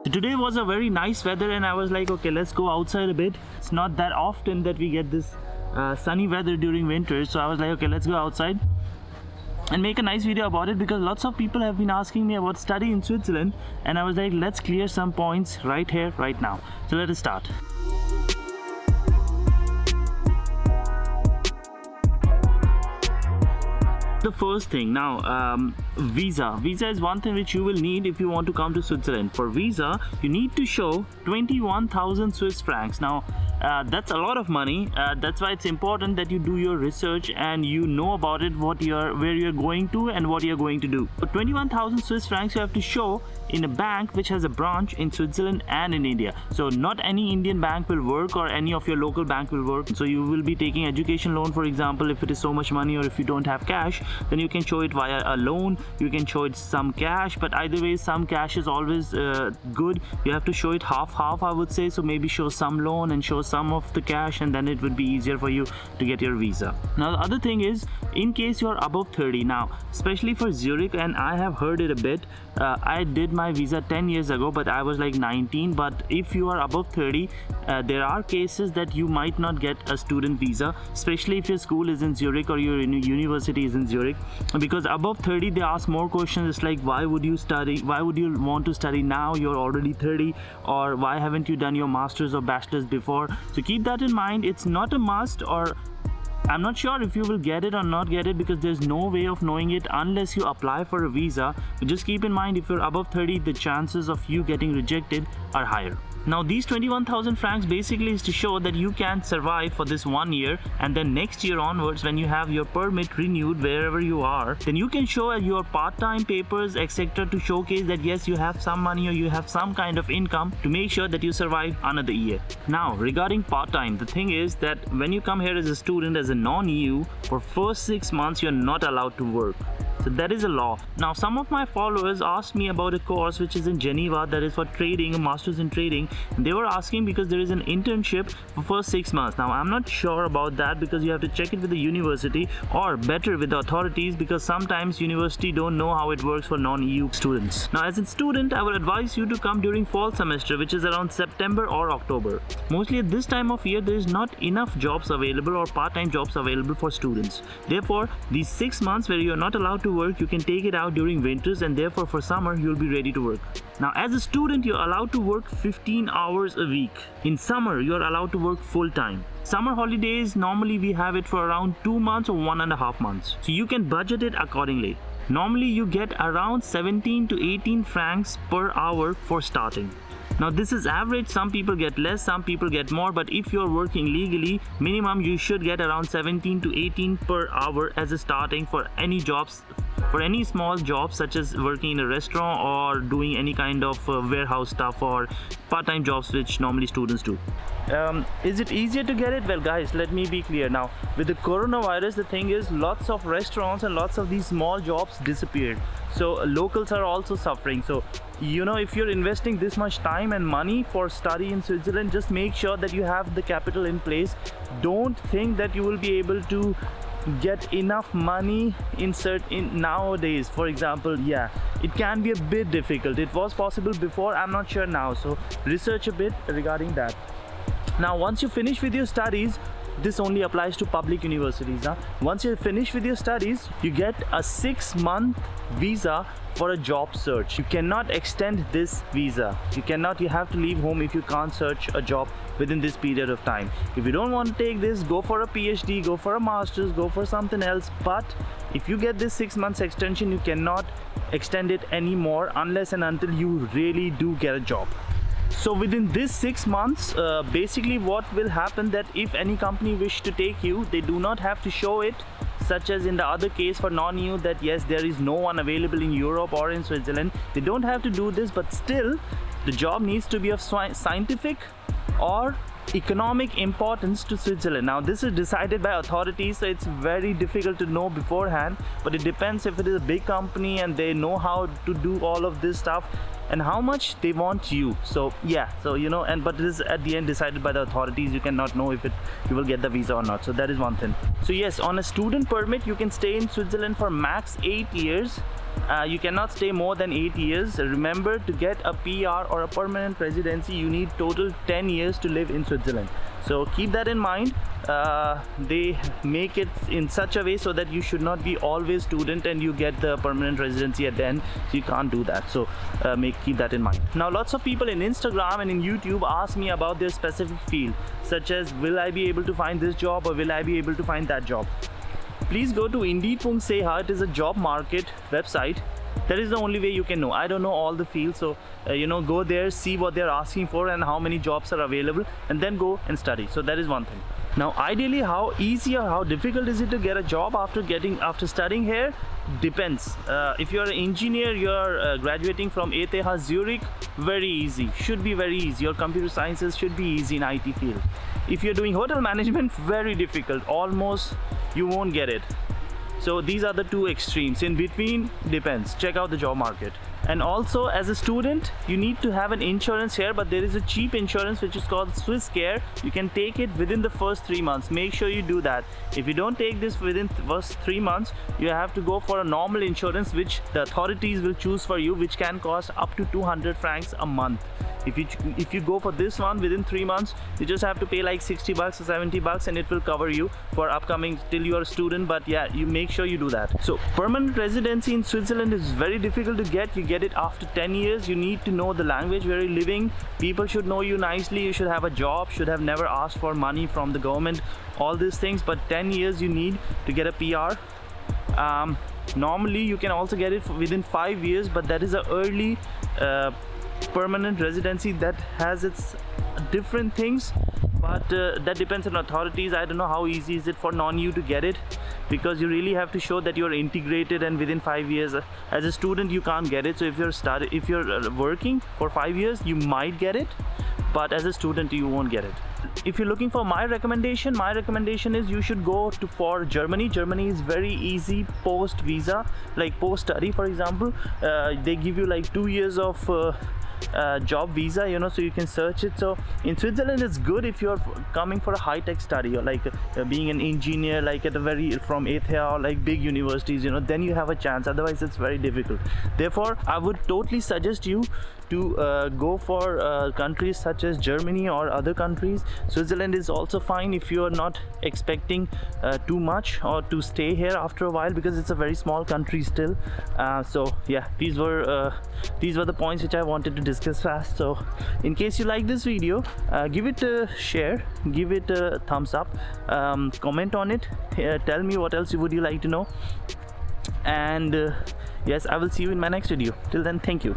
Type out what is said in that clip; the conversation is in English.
So today was a very nice weather and I was like, okay, let's go outside a bit. It's not that often that we get this sunny weather during winter, so I was like, okay, let's go outside and make a nice video about it, because lots of people have been asking me about study in Switzerland, and I was like, let's clear some points right here, right now. So let us start. The first thing now, visa is one thing which you will need if you want to come to Switzerland. For visa you need to show 21,000 Swiss francs. Now that's a lot of money. That's why it's important that you do your research and you know about it, where you're going to and what you're going to do. For 21,000 Swiss francs you have to show in a bank which has a branch in Switzerland and in India. So not any Indian bank will work, or any of your local bank will work. So you will be taking education loan, for example, if it is so much money, or if you don't have cash, then you can show it via a loan. You can show it some cash, but either way some cash is always good. You have to show it half I would say. So maybe show some loan and show some of the cash, and then it would be easier for you to get your visa. Now the other thing is, in case you're above 30, now especially for Zurich, and I have heard it a bit, I did my visa 10 years ago, but I was like 19. But if you are above 30, there are cases that you might not get a student visa, especially if your school is in Zurich or your university is in Zurich, because above 30 they ask more questions. It's like, why would you study, why would you want to study now, you're already 30, or why haven't you done your masters or bachelors before? So keep that in mind. It's not a must, or I'm not sure if you will get it or not get it, because there's no way of knowing it unless you apply for a visa. But just keep in mind, if you're above 30, the chances of you getting rejected are higher. Now these 21,000 francs basically is to show that you can survive for this 1 year, and then next year onwards, when you have your permit renewed wherever you are, then you can show your part-time papers, etc., to showcase that yes, you have some money or you have some kind of income to make sure that you survive another year. Now regarding part-time, the thing is that when you come here as a student, as a non-EU, for first 6 months you're not allowed to work. So that is a law. Now some of my followers asked me about a course which is in Geneva, that is for trading, a master's in trading. They were asking because there is an internship for first 6 months. Now I'm not sure about that, because you have to check it with the university, or better with the authorities, because sometimes university don't know how it works for non-EU students. Now as a student, I would advise you to come during fall semester, which is around September or October. Mostly at this time of year there is not enough jobs available or part-time jobs available for students. Therefore these 6 months where you are not allowed to work, you can take it out during winters, and therefore for summer you'll be ready to work. Now as a student, you're allowed to work 15 hours a week. In summer you're allowed to work full-time. Summer holidays, normally we have it for around 2 months or 1.5 months, so you can budget it accordingly. Normally you get around 17 to 18 francs per hour for starting. Now this is average, some people get less, some people get more, but if you're working legally, minimum you should get around 17 to 18 per hour as a starting for any jobs, for any small jobs such as working in a restaurant or doing any kind of warehouse stuff, or part-time jobs which normally students do. Is it easier to get it? Well guys, let me be clear now. With the coronavirus, the thing is, lots of restaurants and lots of these small jobs disappeared. So locals are also suffering. So you know, if you're investing this much time and money for study in Switzerland, just make sure that you have the capital in place. Don't think that you will be able to get enough money in nowadays. For example, yeah, it can be a bit difficult. It was possible before, I'm not sure now, so research a bit regarding that. Now once you finish with your studies, this only applies to public universities. Once you're finished with your studies, you get a 6-month visa for a job search. You cannot extend this visa. You have to leave home if you can't search a job within this period of time. If you don't want to take this, go for a PhD, go for a master's, go for something else. But if you get this 6 months extension, you cannot extend it anymore unless and until you really do get a job. So within this 6 months, basically what will happen, that if any company wish to take you, they do not have to show it, such as in the other case for non-EU, that yes, there is no one available in Europe or in Switzerland. They don't have to do this, but still the job needs to be of scientific or economic importance to Switzerland. Now this is decided by authorities, so it's very difficult to know beforehand, but it depends if it is a big company and they know how to do all of this stuff and how much they want you. So yeah, so you know, but it is at the end decided by the authorities. You cannot know if you will get the visa or not. So that is one thing. So yes, on a student permit you can stay in Switzerland for max 8 years. You cannot stay more than 8 years. Remember, to get a PR or a permanent residency, you need total 10 years to live in Switzerland. So keep that in mind. They make it in such a way so that you should not be always student and you get the permanent residency at the end. So you can't do that. So keep that in mind. Now, lots of people in Instagram and in YouTube ask me about their specific field, such as will I be able to find this job or will I be able to find that job. Please go to Indeed.ch. It is a job market website. That is the only way you can know. I don't know all the fields, so go there, see what they're asking for and how many jobs are available, and then go and study. So that is one thing. Now, ideally, how easy or how difficult is it to get a job after studying here? Depends. If you're an engineer, you're graduating from ETH Zurich, very easy. Should be very easy. Your computer sciences should be easy in IT field. If you're doing hotel management, very difficult. Almost you won't get it. So these are the two extremes. In between, depends. Check out the job market. And also, as a student, you need to have an insurance here, but there is a cheap insurance which is called Swisscare. You can take it within the first 3 months. Make sure you do that. If you don't take this within the first 3 months, you have to go for a normal insurance which the authorities will choose for you, which can cost up to 200 francs a month. If you go for this one within 3 months, you just have to pay like 60 bucks or 70 bucks and it will cover you for upcoming till you are a student. But yeah, you make sure you do that. So permanent residency in Switzerland is very difficult to get. You get it after 10 years. You need to know the language where you're living. People should know you nicely. You should have a job, should have never asked for money from the government, all these things. But 10 years you need to get a PR. Normally you can also get it within 5 years, but that is a early permanent residency that has its different things, but that depends on authorities. I don't know how easy is it for non-EU to get it, because you really have to show that you're integrated, and within 5 years as a student you can't get it. So if you're working for 5 years, you might get it, but as a student you won't get it. If you're looking for my recommendation is you should go for Germany. Germany is very easy post visa, like post study. For example, they give you like 2 years of job visa, so you can search it. So in Switzerland it's good if you're coming for a high-tech study, or like being an engineer, like from ETH or like big universities, then you have a chance. Otherwise it's very difficult. Therefore I would totally suggest you to go for countries such as Germany or other countries. Switzerland is also fine if you are not expecting too much or to stay here after a while, because it's a very small country still. So yeah, these were the points which I wanted to discuss fast. So in case you like this video, give it a share, give it a thumbs up, comment on it, tell me what else would you like to know, and yes, I will see you in my next video. Till then, thank you.